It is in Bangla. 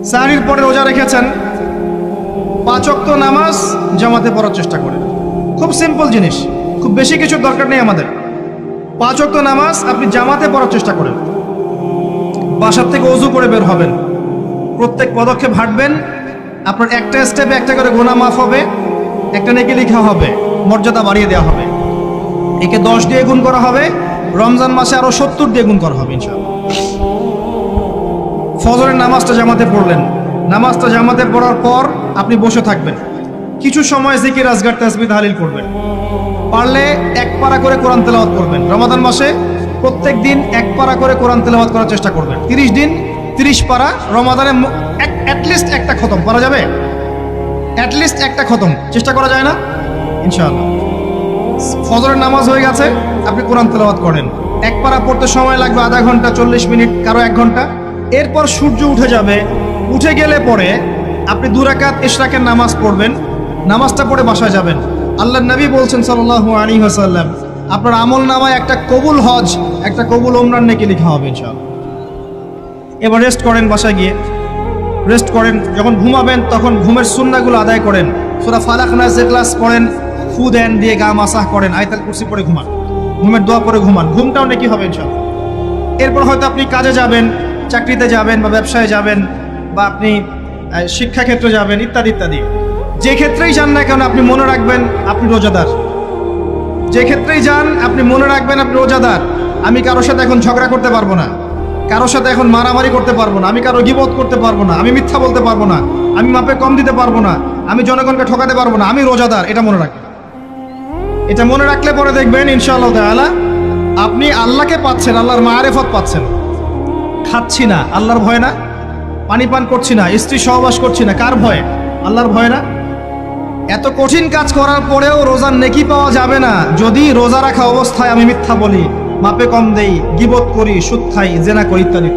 সাহরির পরে রোজা রেখেছেন, 5 ওয়াক্ত নামাজ জামাতে পড়ার চেষ্টা করেন। খুব সিম্পল জিনিস, খুব বেশি কিছুর দরকার নেই আমাদের। 5 ওয়াক্ত নামাজ আপনি জামাতে পড়ার চেষ্টা করেন। বাসার থেকে ওযু করে বের হবেন, প্রত্যেক পদক্ষেপ হাঁটবেন, আপনার একটা স্টেপে একটা করে গুনাহ মাফ হবে, একটা নেকি লেখা হবে, মর্যাদা বাড়িয়ে দেওয়া হবে। একে 10 দিয়ে গুণ করা হবে, রমজান মাসে আরো 70 দিয়ে গুণ করা হবে ইনশাআল্লাহ। ফজরের নামাজটা জামাতে পড়লেন, নামাজটা জামাতে পড়ার পর আপনি বসে থাকবেন, কিছু সময় জিকির আজগার তাসবিহ তাহলিল করবেন। পারলে 1 পারা করে কোরআন তেলাওয়াত করবেন। রমাদান মাসে প্রত্যেক দিন 1 পারা করে কোরআন তেলাওয়াত করার চেষ্টা করবেন। 30 দিন 30 পারা, রমাদানে অ্যাটলিস্ট একটা খতম করা যাবে, অ্যাটলিস্ট একটা খতম চেষ্টা করা যায় না ইনশাআল্লাহ। ফজরের নামাজ হয়ে গেছে, আপনি কোরআন তেলাওয়াত করেন। 1 পারা পড়তে সময় লাগবে আধা ঘন্টা, 40 মিনিট, কারো 1 ঘন্টা। এরপর সূর্য উঠে যাবে, উঠে গেলে পরে আপনি 2 রাকাত ইশরাকের নামাজ পড়বেন, নামাজটা পড়ে বাসায় যাবেন। আল্লাহর নবী বলছেন সাল্লাল্লাহু আলাইহি ওয়াসাল্লাম, আপনার আমল নামায় একটা কবুল হজ, একটা কবুল ওমরার নেকি লেখা হবে ইনশাআল্লাহ। এবার রেস্ট করেন, বাসায় গিয়ে রেস্ট করেন। যখন ঘুমাবেন তখন ঘুমের সুন্নাহগুলো আদায় করেন। সূরা ফালাক নাস ইখলাস পড়েন, ফু দেন, দিয়ে গা মাসাহ করেন, আয়াতুল কুরসি পড়ে ঘুমান, ঘুমের দোয়া পড়ে ঘুমান, ঘুমটাও নেকি হবে ইনশাআল্লাহ। এরপর হয়তো আপনি কাজে যাবেন, চাকরিতে যাবেন, বা ব্যবসায় যাবেন, বা আপনি শিক্ষাক্ষেত্রে যাবেন, ইত্যাদি ইত্যাদি। যে ক্ষেত্রেই যান না কেন আপনি মনে রাখবেন আপনি রোজাদার। যে ক্ষেত্রেই যান আপনি মনে রাখবেন আপনি রোজাদার। আমি কারোর সাথে এখন ঝগড়া করতে পারবো না, কারোর সাথে এখন মারামারি করতে পারবো না, আমি কারো গীবত করতে পারবো না, আমি মিথ্যা বলতে পারবো না, আমি মাপে কম দিতে পারবো না, আমি জনগণকে ঠকাতে পারবো না, আমি রোজাদার। এটা মনে রাখবেন। এটা মনে রাখলে পরে দেখবেন ইনশাআল্লাহ তাআলা আপনি আল্লাহকে পাচ্ছেন, আল্লাহর মারিফত পাচ্ছেন। খাচ্ছি না আল্লাহর ভয় না, পানি পান করছি না, স্ত্রী সহবাস করছি না, কার ভয়ে? আল্লাহর ভয় না? এত কঠিন কাজ করার পরেও রোজার নেকি পাওয়া যাবে না যদি রোজা রাখা অবস্থায় আমি মিথ্যা বলি, মাপে কম দেই, গীবত করি, সুদ খাই, জেনা করি ইত্যাদি।